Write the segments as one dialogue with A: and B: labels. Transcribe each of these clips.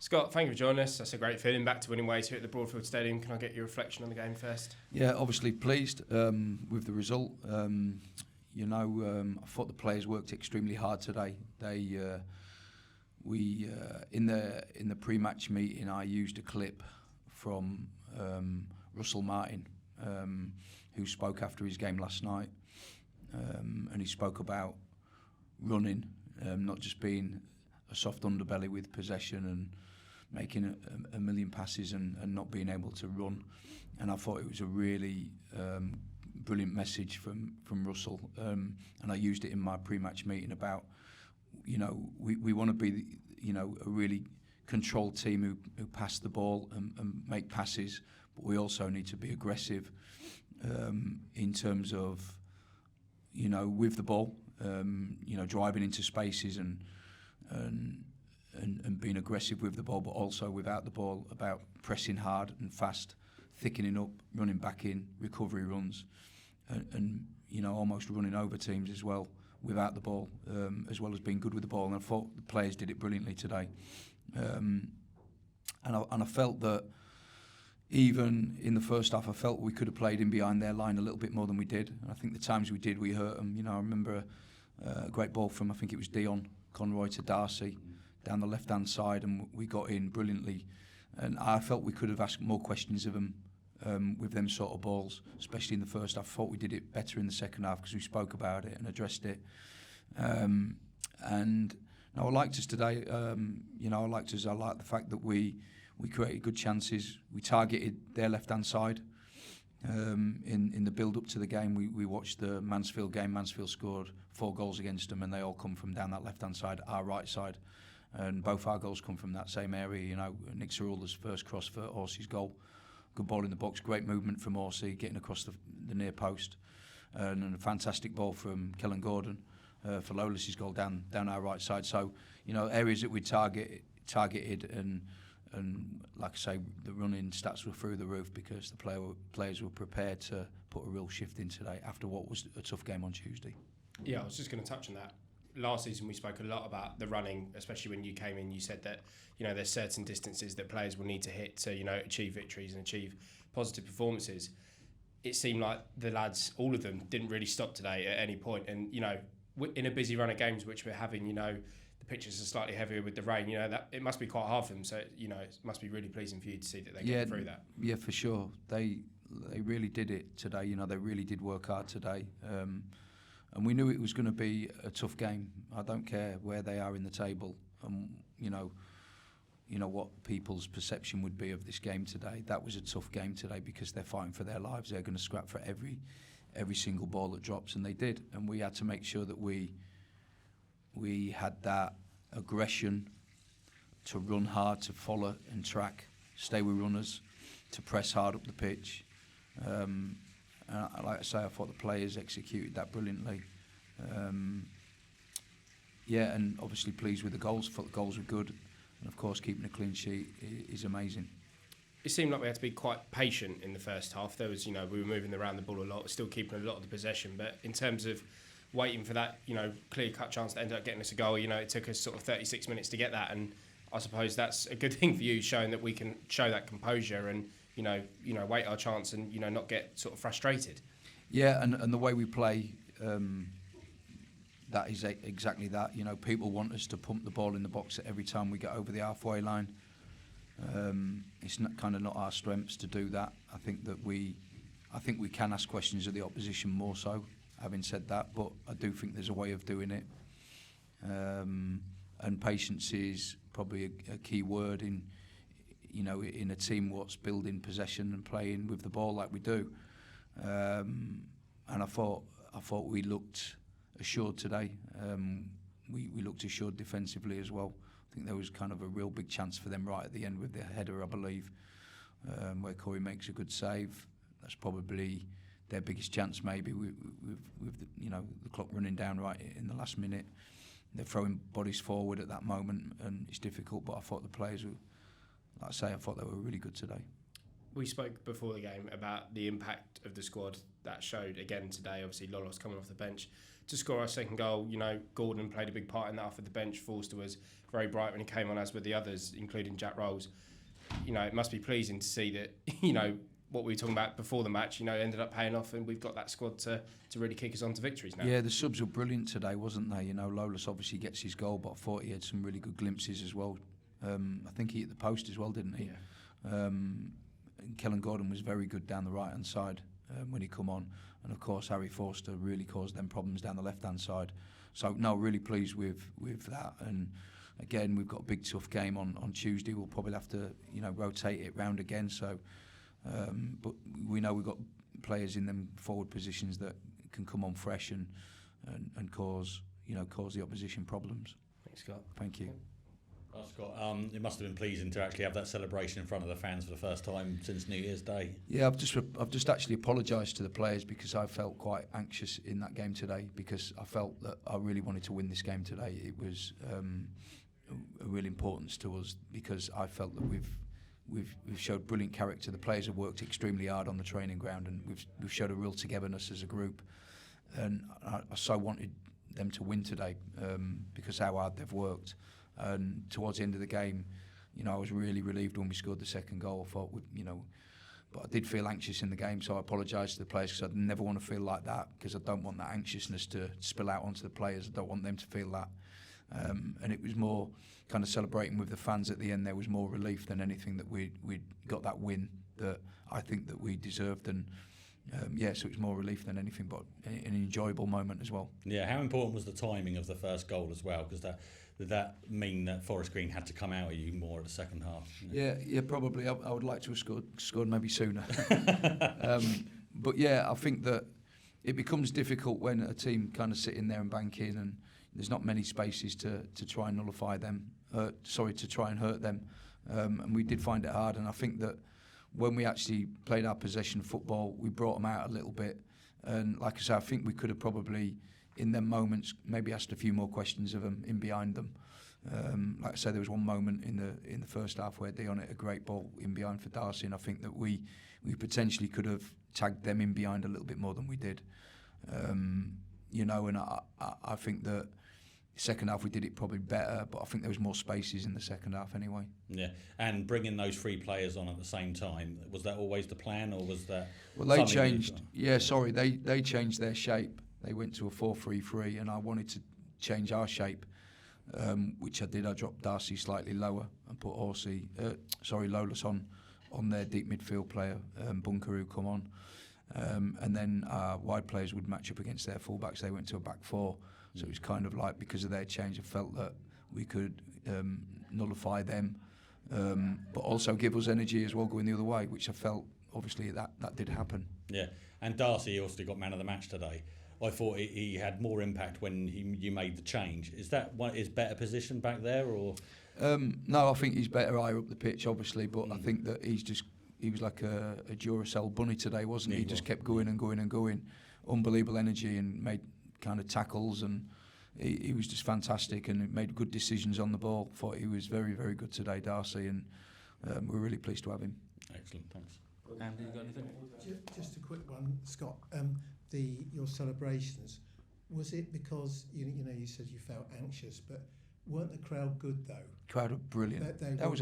A: Scott, thank you for joining us. That's a great feeling. Back to winning ways here at the Broadfield Stadium. Can I get your reflection on the game first?
B: Yeah, obviously pleased with the result. I thought the players worked extremely hard today. In the pre-match meeting, I used a clip from Russell Martin, who spoke after his game last night, and he spoke about running, not just being a soft underbelly with possession and making a million passes and not being able to run. And I thought it was a really brilliant message from Russell, and I used it in my pre-match meeting about, we want to be, a really controlled team who pass the ball and make passes, but we also need to be aggressive in terms of, with the ball, driving into spaces and being aggressive with the ball, but also without the ball, about pressing hard and fast, thickening up, running back in, recovery runs, and almost running over teams as well without the ball, as well as being good with the ball. And I thought the players did it brilliantly today. And I felt that even in the first half, I felt we could have played in behind their line a little bit more than we did. And I think the times we did, we hurt them. I remember a great ball from, I think it was Dion Conroy to Darcy down the left-hand side, and we got in brilliantly. And I felt we could have asked more questions of them with them sort of balls, especially in the first half. I thought we did it better in the second half because we spoke about it and addressed it. And no, I liked us today. I liked the fact that we created good chances. We targeted their left-hand side. In the build-up to the game, we watched the Mansfield game. Mansfield scored 4 goals against them, and they all come from down that left-hand side, our right side. And both our goals come from that same area. Nick Cerulda's first cross for Horsey's goal. Good ball in the box, great movement from Horsey, getting across the near post. And a fantastic ball from Kellen Gordon for Lolis's goal down our right side. So, areas that we targeted and like I say, the running stats were through the roof because the players were prepared to put a real shift in today after what was a tough game on Tuesday.
A: Yeah, I was just going to touch on that. Last season we spoke a lot about the running, especially when you came in. You said that there's certain distances that players will need to hit to achieve victories and achieve positive performances. It seemed like the lads, all of them, didn't really stop today at any point. And in a busy run of games which we're having, the pitches are slightly heavier with the rain. That it must be quite hard for them. So it must be really pleasing for you to see that they're getting through that.
B: Yeah, for sure. They really did it today. They really did work hard today. And we knew it was going to be a tough game. I don't care where they are in the table, and what people's perception would be of this game today. That was a tough game today because they're fighting for their lives. They're going to scrap for every single ball that drops, and they did. And we had to make sure that we had that aggression to run hard, to follow and track, stay with runners, to press hard up the pitch. And like I say, I thought the players executed that brilliantly. And obviously pleased with the goals. Thought the goals were good, and of course keeping a clean sheet is amazing.
A: It seemed like we had to be quite patient in the first half. There was, we were moving around the ball a lot, still keeping a lot of the possession, but in terms of waiting for that, clear-cut chance that ended up getting us a goal, it took us sort of 36 minutes to get that, and I suppose that's a good thing for you, showing that we can show that composure and wait our chance and not get sort of frustrated.
B: Yeah, and the way we play, that is exactly that. People want us to pump the ball in the box every time we get over the halfway line. It's not our strengths to do that. I think we can ask questions of the opposition more so. Having said that, but I do think there's a way of doing it. And patience is probably a key word in a team what's building possession and playing with the ball like we do. And I thought we looked assured today. We looked assured defensively as well. I think there was kind of a real big chance for them right at the end with the header, I believe, where Corey makes a good save. That's probably their biggest chance, maybe with the clock running down right in the last minute. They're throwing bodies forward at that moment, and it's difficult. But I thought the players were, I thought they were really good today.
A: We spoke before the game about the impact of the squad that showed again today. Obviously, Lolos coming off the bench to score our second goal. Gordon played a big part in that off of the bench. Forster was very bright when he came on, as with the others, including Jack Rolls. It must be pleasing to see that, what we were talking about before the match, ended up paying off, and we've got that squad to really kick us on to victories now.
B: Yeah, the subs were brilliant today, wasn't they? Lolas obviously gets his goal, but I thought he had some really good glimpses as well. I think he hit the post as well, didn't he?
A: Yeah.
B: Kellen Gordon was very good down the right-hand side when he come on. And, of course, Harry Forster really caused them problems down the left-hand side. So, no, really pleased with that. And, again, we've got a big, tough game on Tuesday. We'll probably have to, rotate it round again. So, but we know we've got players in them forward positions that can come on fresh and cause the opposition problems.
A: Thanks, Scott.
B: Thank you.
C: Scott, it must have been pleasing to actually have that celebration in front of the fans for the first time since New Year's Day.
B: Yeah, I've just actually apologised to the players because I felt quite anxious in that game today, because I felt that I really wanted to win this game today. It was a real importance to us, because I felt that we've showed brilliant character. The players have worked extremely hard on the training ground, and we've showed a real togetherness as a group. And I so wanted them to win today because how hard they've worked. And towards the end of the game, I was really relieved when we scored the second goal. I thought, but I did feel anxious in the game, so I apologise to the players, because I never want to feel like that, because I don't want that anxiousness to spill out onto the players. I don't want them to feel that. And it was more kind of celebrating with the fans at the end. There was more relief than anything that we'd got that win that I think that we deserved. And so it was more relief than anything, but an enjoyable moment as well.
C: Yeah, how important was the timing of the first goal as well? Because did that mean that Forest Green had to come out at you more at the second half?
B: Yeah, probably. I would like to have scored maybe sooner. But yeah, I think that it becomes difficult when a team kind of sit in there and bank in, and there's not many spaces to try and nullify them. To try and hurt them. And we did find it hard. And I think that when we actually played our possession football, we brought them out a little bit. And like I say, I think we could have probably, in them moments, maybe asked a few more questions of them in behind them. Like I say, there was one moment in the first half where Dion hit a great ball in behind for Darcy, and I think that we potentially could have tagged them in behind a little bit more than we did. And I think that second half we did it probably better, but I think there was more spaces in the second half anyway.
C: Yeah, and bringing those three players on at the same time, was that always the plan, or was that?
B: Well, they changed. They changed their shape. They went to a 4-3-3, and I wanted to change our shape, which I did. I dropped Darcy slightly lower and put Lolas on their deep midfield player, Bunker, who come on, and then our wide players would match up against their fullbacks. They went to a back four. So it was kind of like, because of their change, I felt that we could nullify them, but also give us energy as well going the other way, which I felt, obviously, that did happen. Yeah,
C: and Darcy also got man of the match today. I thought he had more impact when you made the change. Is that his better position back there, or?
B: No, I think he's better higher up the pitch, obviously, but I think that he was like a Duracell bunny today, wasn't he? He just kept going and going and going. Unbelievable energy, and made kind of tackles, and he was just fantastic and made good decisions on the ball. Thought he was very, very good today, Darcy, and we're really pleased to have him.
C: Excellent, thanks.
D: Andy, you got anything?
E: Just a quick one, Scott. Your celebrations, was it because you said you felt anxious, but weren't the crowd good though?
B: Crowd were brilliant. That was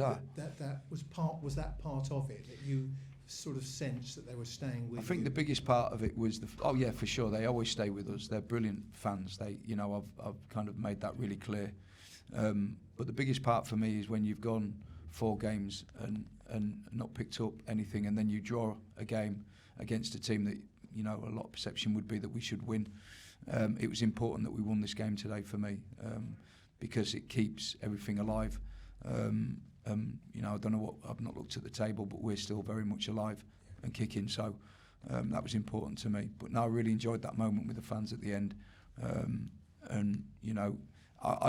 B: that part of it, that you sort of sense that they were staying with you? I think the biggest part of it was for sure, they always stay with us. They're brilliant fans. I've kind of made that really clear. But the biggest part for me is when you've gone 4 games and not picked up anything, and then you draw a game against a team that a lot of perception would be that we should win. It was important that we won this game today for me, because it keeps everything alive. I don't know what, I've not looked at the table, but we're still very much alive and kicking. So that was important to me. But no, I really enjoyed that moment with the fans at the end. I'm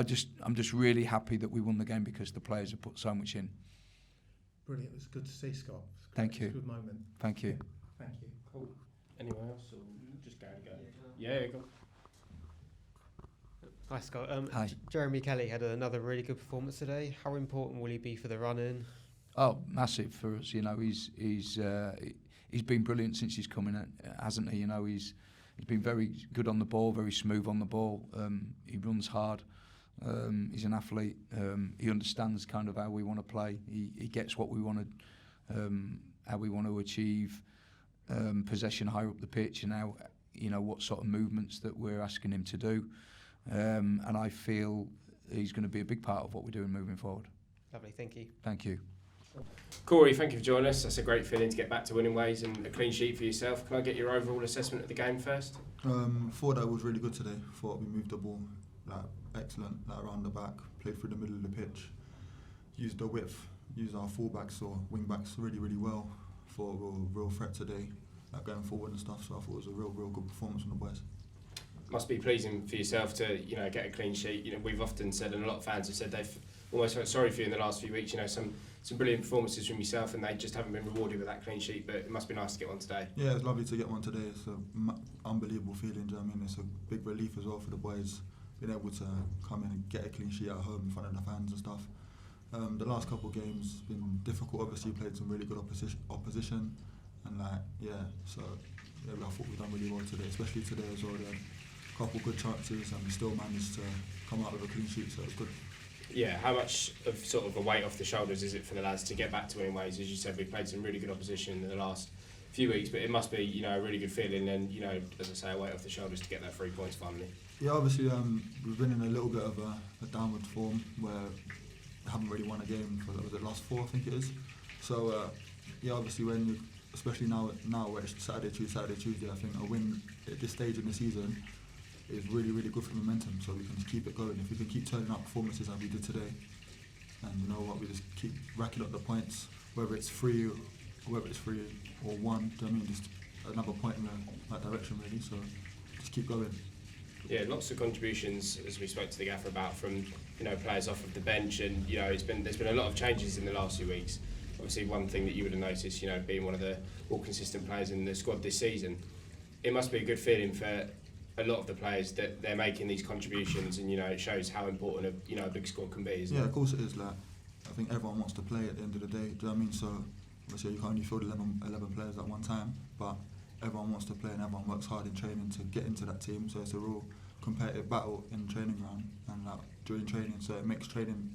B: just really happy that we won the game because the players have put so much in.
E: Brilliant. It was good to see, Scott.
B: Thank you.
E: It was a good moment.
B: Thank you.
E: Thank you.
A: Cool. Anyone else, or just go? Yeah, go.
D: Hi, Scott.
B: Hi.
D: Jeremy Kelly had another really good performance today. How important will he be for the run-in?
B: Oh, massive for us. he's been brilliant since he's come in, hasn't he? You know, he's been very good on the ball, very smooth on the ball. He runs hard. He's an athlete. He understands kind of how we want to play. He gets what we want to, how we want to achieve possession higher up the pitch, and how, you know, what sort of movements that we're asking him to do. And I feel he's going to be a big part of what we're doing moving forward.
D: Lovely, thank you.
B: Thank you.
A: Corey, thank you for joining us. That's a great feeling to get back to winning ways and a clean sheet for yourself. Can I get your overall assessment of the game first?
F: Thought that was really good today. Thought we moved the ball excellent, around the back, played through the middle of the pitch, used the width, used our fullbacks or wing backs really well. Thought we were a real threat today, going forward and stuff. So I thought it was a real good performance from the boys.
A: Must be pleasing for yourself to, you know, get a clean sheet. You know, we've often said, and a lot of fans have said, they've almost felt sorry for you in the last few weeks. You know, some brilliant performances from yourself, and they just haven't been rewarded with that clean sheet. But it must be nice to get one today.
F: Yeah, it's lovely to get one today. It's an unbelievable feeling. Do you know what I mean? It's a big relief as well for the boys, being able to come in and get a clean sheet at home in front of the fans and stuff. The last couple of games been difficult. Obviously, played some really good opposition, and so I thought we've done really well today, especially today as well. A couple good chances, and we still managed to come out with a clean sheet, so it's good.
A: Yeah, how much of sort of a weight off the shoulders is it for the lads to get back to winning ways? As you said, we've played some really good opposition in the last few weeks, but it must be, you know, a really good feeling, and, you know, as I say, a weight off the shoulders to get that 3 points finally.
F: Yeah, obviously we've been in a little bit of a downward form where we haven't really won a game for the last 4, I think it is. So obviously especially now where it's Saturday, Tuesday, I think a win at this stage in the season is really good for momentum. So we can just keep it going. If we can keep turning out performances like we did today, and you know what, we just keep racking up the points, whether it's 3 or 1. Do you know what I mean? Just another point in that direction, really. So just keep going.
A: Yeah, lots of contributions, as we spoke to the gaffer about, from, you know, players off of the bench, and, you know, there's been a lot of changes in the last few weeks. Obviously, one thing that you would have noticed, you know, being one of the more consistent players in the squad this season, it must be a good feeling for a lot of the players that they're making these contributions, and, you know, it shows how important a big squad can be, isn't it?
F: Yeah, of course it is. I think everyone wants to play at the end of the day. Do you know what I mean? So obviously you can't only field 11 players at one time, but everyone wants to play and everyone works hard in training to get into that team. So it's a real competitive battle in the training ground and during training. So it makes training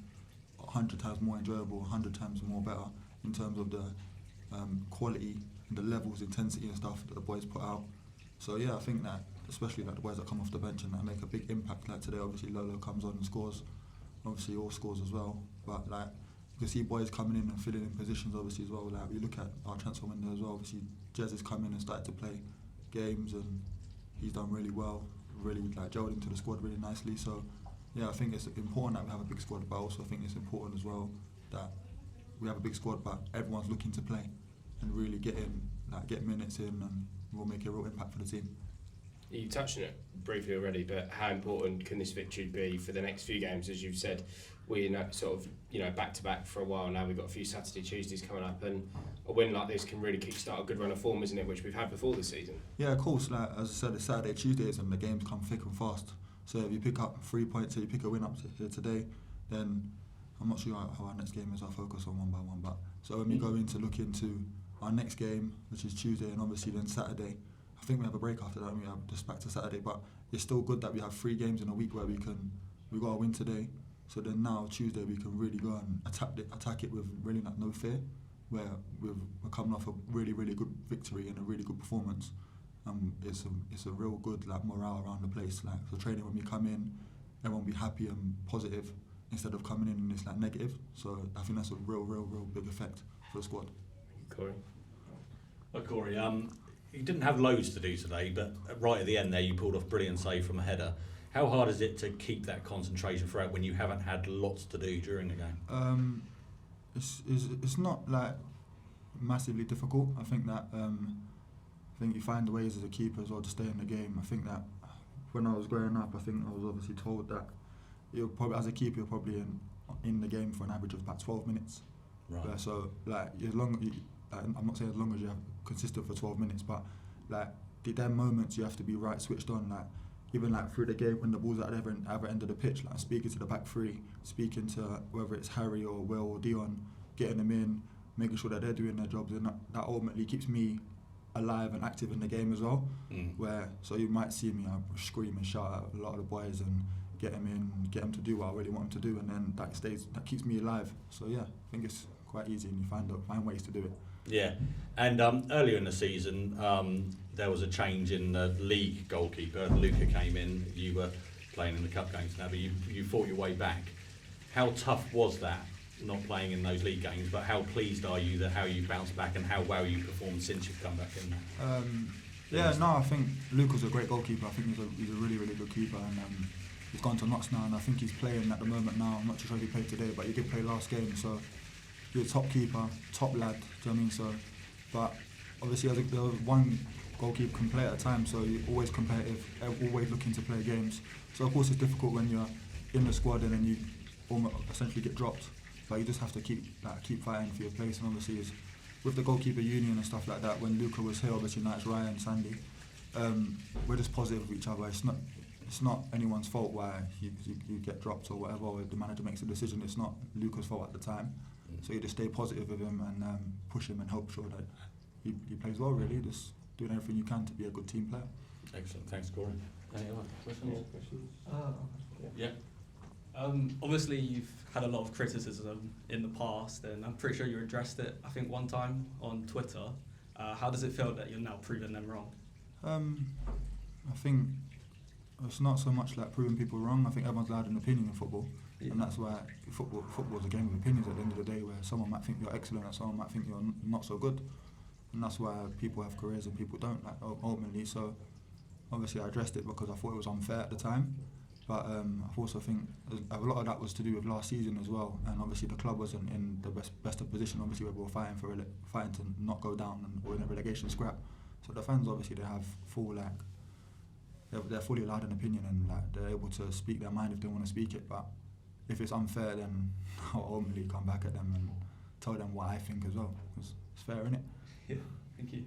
F: 100 times more enjoyable, 100 times more better in terms of the quality and the levels, intensity and stuff that the boys put out. So yeah, I think that especially the boys that come off the bench and that make a big impact. Like today, obviously Lolo comes on and scores. Obviously all scores as well. But you can see boys coming in and filling in positions obviously as well. We look at our transfer window as well. Obviously Jez has come in and started to play games and he's done really well. Really gelled into the squad really nicely. So yeah, I think it's important that we have a big squad, but also I think it's important as well that we have a big squad, but everyone's looking to play and really get minutes in, and will make a real impact for the team.
A: You touched on it briefly already, but how important can this victory be for the next few games? As you've said, we're sort of, you know, back to back for a while now. We've got a few Saturday, Tuesdays coming up, and a win like this can really kickstart a good run of form, isn't it? Which we've had before this season. Yeah,
F: of course. As I said, it's Saturday, Tuesdays, and the games come thick and fast. So if you pick up 3 points, you pick a win up here today, then I'm not sure how our next game is. I'll focus on one by one. But so when we go in to look into our next game, which is Tuesday, and obviously then Saturday, I think we have a break after that, and we have just back to Saturday. But it's still good that we have 3 games in a week where we got a win today. So then now Tuesday we can really go and attack it with really no fear, where we're coming off a really good victory and a really good performance. It's a real good morale around the place. So training, when we come in, everyone will be happy and positive instead of coming in and it's negative. So I think that's a real big effect for the squad.
A: Corey.
C: Well, Corey, you didn't have loads to do today, but right at the end there you pulled off a brilliant save from a header. How hard is it to keep that concentration throughout when you haven't had lots to do during the game?
F: It's not massively difficult. I think that I think you find ways as a keeper as well to stay in the game. I think that when I was growing up, I think I was obviously told that as a keeper you're probably in the game for an average of about 12 minutes.
C: Right.
F: So as long I'm not saying as long as you have consistent for 12 minutes, but them moments you have to be switched on. Even through the game when the ball's at the other end of the pitch, speaking to the back three, speaking to whether it's Harry or Will or Dion, getting them in, making sure that they're doing their jobs, and that ultimately keeps me alive and active in the game as well. So you might see me scream and shout at a lot of the boys and get them to do what I really want them to do, and then that keeps me alive. So yeah, I think it's quite easy, and you find ways to do it.
C: Yeah, and earlier in the season, there was a change in the league goalkeeper. Luca came in. You were playing in the cup games now, but you fought your way back. How tough was that, not playing in those league games? But how pleased are you that how you bounced back and how well you performed since you've come back in there?
F: I think Luca's a great goalkeeper. I think he's a really, really good keeper, and he's gone to Notts now, and I think he's playing at the moment now. I'm not too sure if he played today, but he did play last game, so he's a top keeper, top lad, do you know what I mean? So, but obviously there was one goalkeeper can play at a time, so you're always competitive, always looking to play games. So of course it's difficult when you're in the squad and then you almost essentially get dropped, but you just have to keep fighting for your place. And obviously with the goalkeeper union and stuff like that, when Luca was here, obviously now it's Ryan, Sandy, we're just positive with each other. It's not anyone's fault why you get dropped or whatever, or the manager makes a decision. It's not Luca's fault at the time. So you just stay positive with him and push him and hope sure that he plays well, really. Just doing everything you can to be a good team player.
C: Excellent. Thanks, Corey. Any other questions? Yeah.
G: Obviously, you've had a lot of criticism in the past, and I'm pretty sure you addressed it, I think, one time on Twitter. How does it feel that you're now proving them wrong?
F: I think it's not so much like proving people wrong. I think everyone's allowed an opinion in football, and that's why football is a game of opinions at the end of the day, where someone might think you're excellent and someone might think you're not so good, and that's why people have careers and people don't, like, ultimately. So obviously I addressed it because I thought it was unfair at the time, but I also think a lot of that was to do with last season as well, and obviously the club wasn't in the best of position. Obviously we were fighting to not go down or in a relegation scrap, so the fans obviously they have full they're fully allowed an opinion, and they're able to speak their mind if they want to speak it. But if it's unfair, then I'll ultimately come back at them and tell them what I think as well, because it's fair, innit?
G: Yeah, thank you.